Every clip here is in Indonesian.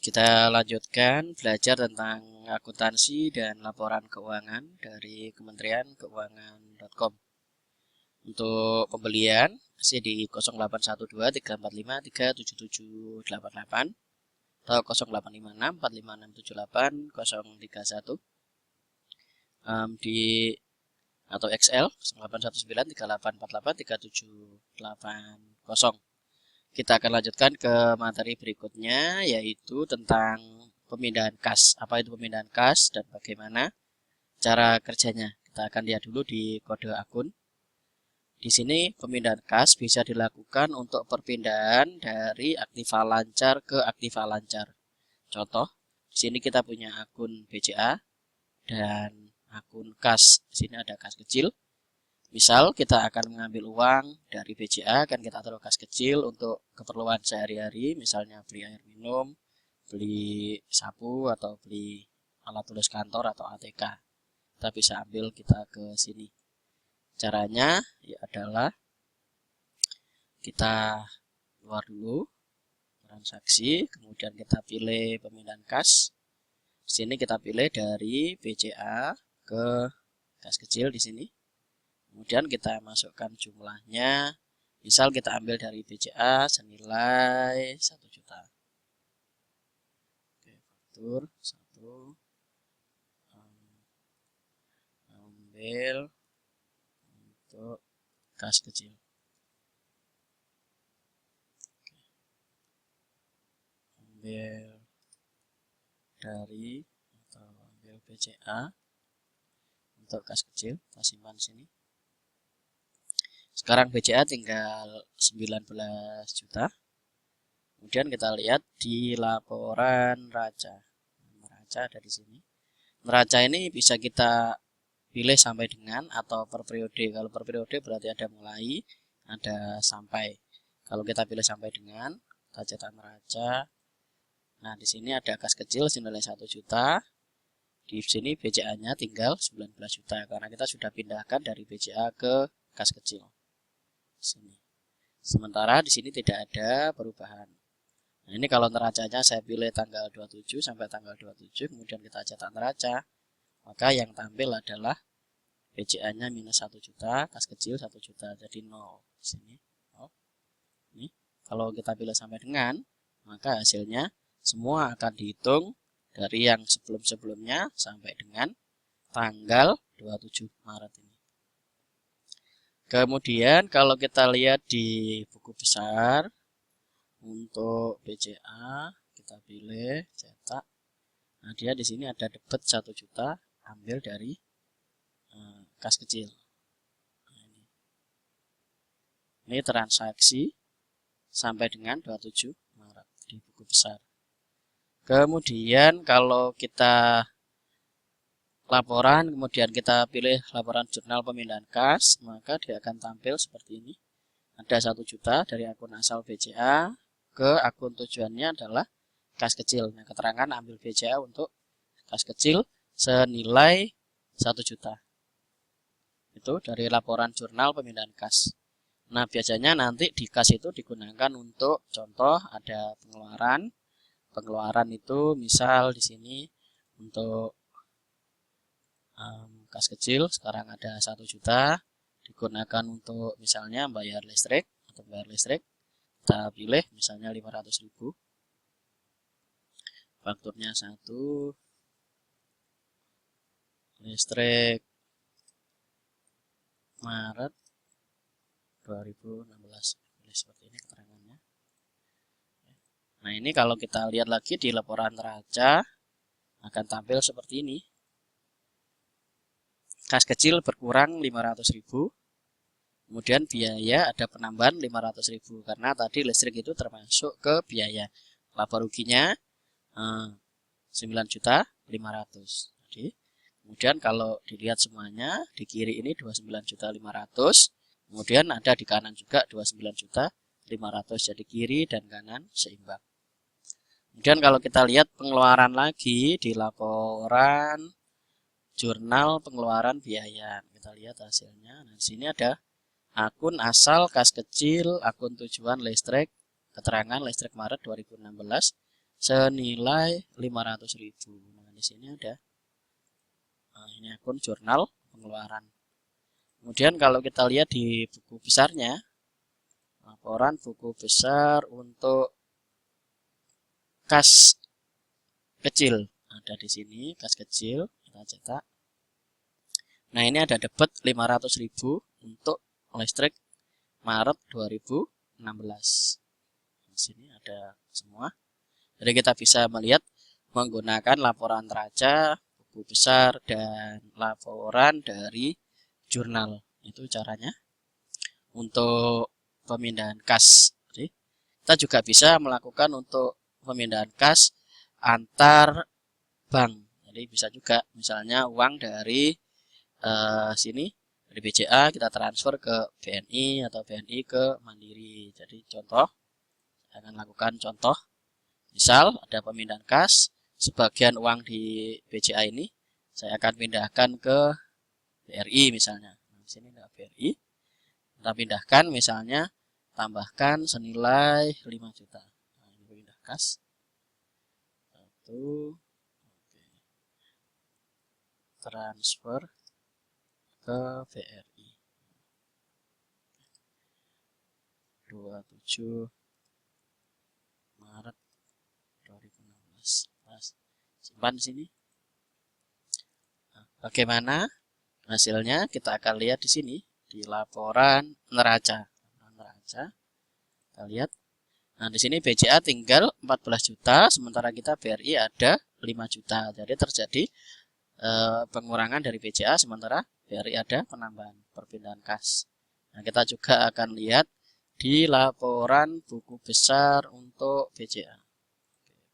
Kita lanjutkan belajar tentang akuntansi dan laporan keuangan dari Kementerian Keuangan.com. Untuk pembelian masih di 081234537788 atau 085645678031 di atau XL 081938483780. Kita akan lanjutkan ke materi berikutnya, yaitu tentang pemindahan kas. Apa itu pemindahan kas dan bagaimana cara kerjanya? Kita akan lihat dulu di kode akun. Di sini pemindahan kas bisa dilakukan untuk perpindahan dari aktiva lancar ke aktiva lancar. Contoh, di sini kita punya akun BCA dan akun kas. Di sini ada kas kecil. Misal kita akan mengambil uang dari BCA, kan kita taruh kas kecil untuk keperluan sehari-hari, misalnya beli air minum, beli sapu, atau beli alat tulis kantor atau ATK. Kita bisa ambil kita ke sini. Caranya ya adalah kita keluar dulu transaksi, kemudian kita pilih pemindahan kas. Di sini kita pilih dari BCA ke kas kecil di sini. Kemudian kita masukkan jumlahnya. Misal kita ambil dari BCA senilai 1 juta. Oke, faktur 1. Ambil untuk kas kecil. Oke. Ambil dari atau ambil BCA untuk kas kecil. Kita simpan sini. Sekarang BCA tinggal 19 juta. Kemudian kita lihat di laporan neraca. Neraca ada di sini. Neraca ini bisa kita pilih sampai dengan atau per periode. Kalau per periode berarti ada mulai, ada sampai. Kalau kita pilih sampai dengan, kita cetak neraca. Nah, di sini ada kas kecil senilai 1 juta. Di sini BCA-nya tinggal 19 juta karena kita sudah pindahkan dari BCA ke kas kecil. Sini. Sementara di sini tidak ada perubahan. Nah, ini kalau neracanya saya pilih tanggal 27 sampai tanggal 27, kemudian kita cetak neraca, maka yang tampil adalah BCA-nya minus 1 juta, kas kecil 1 juta, jadi 0. Di sini 0. Ini kalau kita pilih sampai dengan, maka hasilnya semua akan dihitung dari yang sebelum-sebelumnya sampai dengan tanggal 27 Maret ini. Kemudian kalau kita lihat di buku besar untuk BCA, kita pilih cetak. Nah, dia di sini ada debit 1 juta, ambil dari kas kecil. Nah, ini transaksi sampai dengan 27 Maret di buku besar. Kemudian kalau kita laporan, kemudian kita pilih laporan jurnal pemindahan kas, maka dia akan tampil seperti ini. Ada 1 juta dari akun asal BCA ke akun tujuannya adalah kas kecil. Nah, keterangan ambil BCA untuk kas kecil senilai 1 juta. Itu dari laporan jurnal pemindahan kas. Nah, biasanya nanti di kas itu digunakan untuk contoh ada pengeluaran. Pengeluaran itu misal di sini untuk kas kecil sekarang ada 1 juta, digunakan untuk misalnya bayar listrik atau bayar listrik. Kita pilih misalnya 500.000. Fakturnya 1. Listrik Maret 2016. Pilih seperti ini keterangannya. Nah, ini kalau kita lihat lagi di laporan neraca akan tampil seperti ini. Kas kecil berkurang 500.000. Kemudian biaya ada penambahan 500.000 karena tadi listrik itu termasuk ke biaya. Laba ruginya 9.500.000. Jadi, kemudian kalau dilihat semuanya di kiri ini 29.500.000. Kemudian ada di kanan juga 29.500.000. Jadi kiri dan kanan seimbang. Kemudian kalau kita lihat pengeluaran lagi di laporan jurnal pengeluaran biaya, kita lihat hasilnya. Nah, di sini ada akun asal kas kecil, akun tujuan listrik, keterangan listrik Maret 2016 senilai 500.000. Nah, di sini ada ini akun jurnal pengeluaran. Kemudian kalau kita lihat di buku besarnya, laporan buku besar untuk kas kecil ada di sini, kas kecil kita cetak. Nah, ini ada debit 500.000 untuk listrik Maret 2016. Di sini ada semua. Jadi kita bisa melihat menggunakan laporan neraca, buku besar, dan laporan dari jurnal. Itu caranya untuk pemindahan kas. Jadi, kita juga bisa melakukan untuk pemindahan kas antar bank. Jadi bisa juga misalnya uang dari sini dari BCA kita transfer ke BNI atau BNI ke Mandiri. Jadi contoh, saya akan lakukan contoh. Misal ada pemindahan kas, sebagian uang di BCA ini saya akan pindahkan ke BRI misalnya. Nah, di sini ada BRI. Kita pindahkan misalnya tambahkan senilai 5 juta. Nah, ini pindah kas. 1 transfer ke BRI 27 Maret 2016. Simpan di sini. Nah, bagaimana hasilnya kita akan lihat di sini di laporan neraca. Kita lihat. Nah, di sini BCA tinggal 14 juta, sementara kita BRI ada 5 juta. Jadi terjadi pengurangan dari BCA, sementara BRI ada penambahan perpindahan kas. Nah, kita juga akan lihat di laporan buku besar untuk BCA.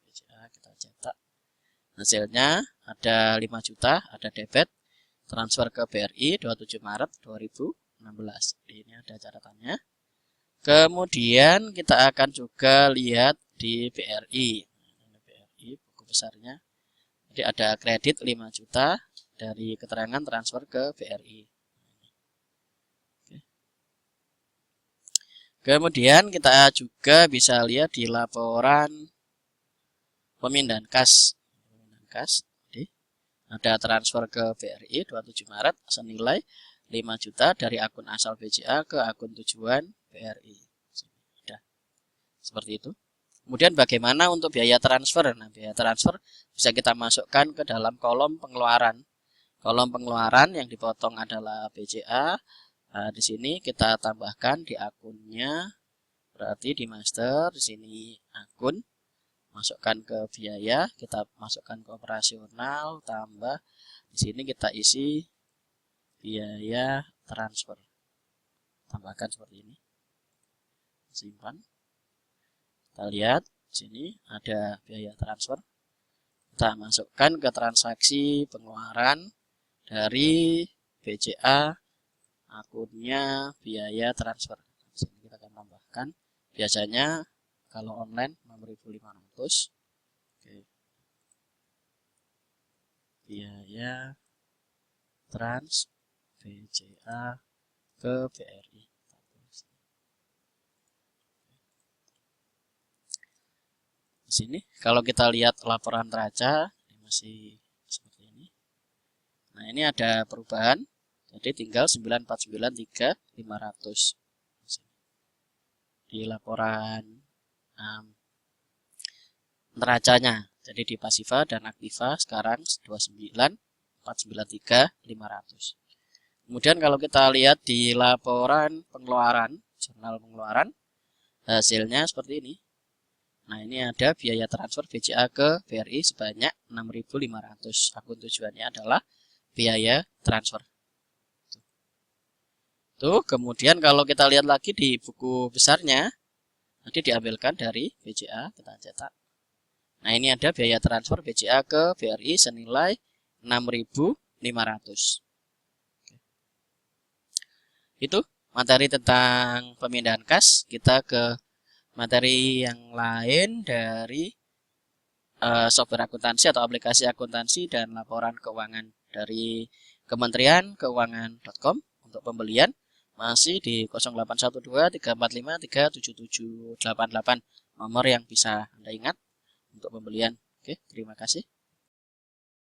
BCA kita cetak. Hasilnya ada 5 juta, ada debit, transfer ke BRI 27 Maret 2016. Ini ada catatannya. Kemudian kita akan juga lihat di BRI. BRI buku besarnya. Jadi ada kredit 5 juta dari keterangan transfer ke BRI. Kemudian kita juga bisa lihat di laporan pemindahan kas. Jadi ada transfer ke BRI 27 Maret senilai 5 juta dari akun asal BCA ke akun tujuan BRI. Sudah. Seperti itu. Kemudian bagaimana untuk biaya transfer? Nah, biaya transfer bisa kita masukkan ke dalam kolom pengeluaran. Kolom pengeluaran yang dipotong adalah BCA. Nah, di sini kita tambahkan di akunnya, berarti di master, di sini akun, masukkan ke biaya, kita masukkan ke operasional, tambah, di sini kita isi biaya transfer. Tambahkan seperti ini. Simpan. Kita lihat di sini ada biaya transfer. Kita masukkan ke transaksi pengeluaran dari BCA akunnya biaya transfer. Di sini kita akan tambahkan. Biasanya kalau online 6.500. Oke. Biaya trans BCA ke BRI. Di sini kalau kita lihat laporan neraca ini masih seperti ini. Nah, ini ada perubahan. Jadi tinggal 949.3.500 di laporan neracanya. Jadi di pasiva dan aktiva sekarang 29.493.500. Kemudian kalau kita lihat di laporan pengeluaran, jurnal pengeluaran, hasilnya seperti ini. Nah, ini ada biaya transfer BCA ke BRI sebanyak 6.500. Akun tujuannya adalah biaya transfer. Tuh, kemudian kalau kita lihat lagi di buku besarnya, nanti diambilkan dari BCA, kita cetak. Nah, ini ada biaya transfer BCA ke BRI senilai 6.500. Itu materi tentang pemindahan kas. Kita ke materi yang lain dari software akuntansi atau aplikasi akuntansi dan laporan keuangan dari Kementerian Keuangan.com untuk pembelian masih di 0812 345 37788 nomor yang bisa Anda ingat untuk pembelian. Oke, terima kasih.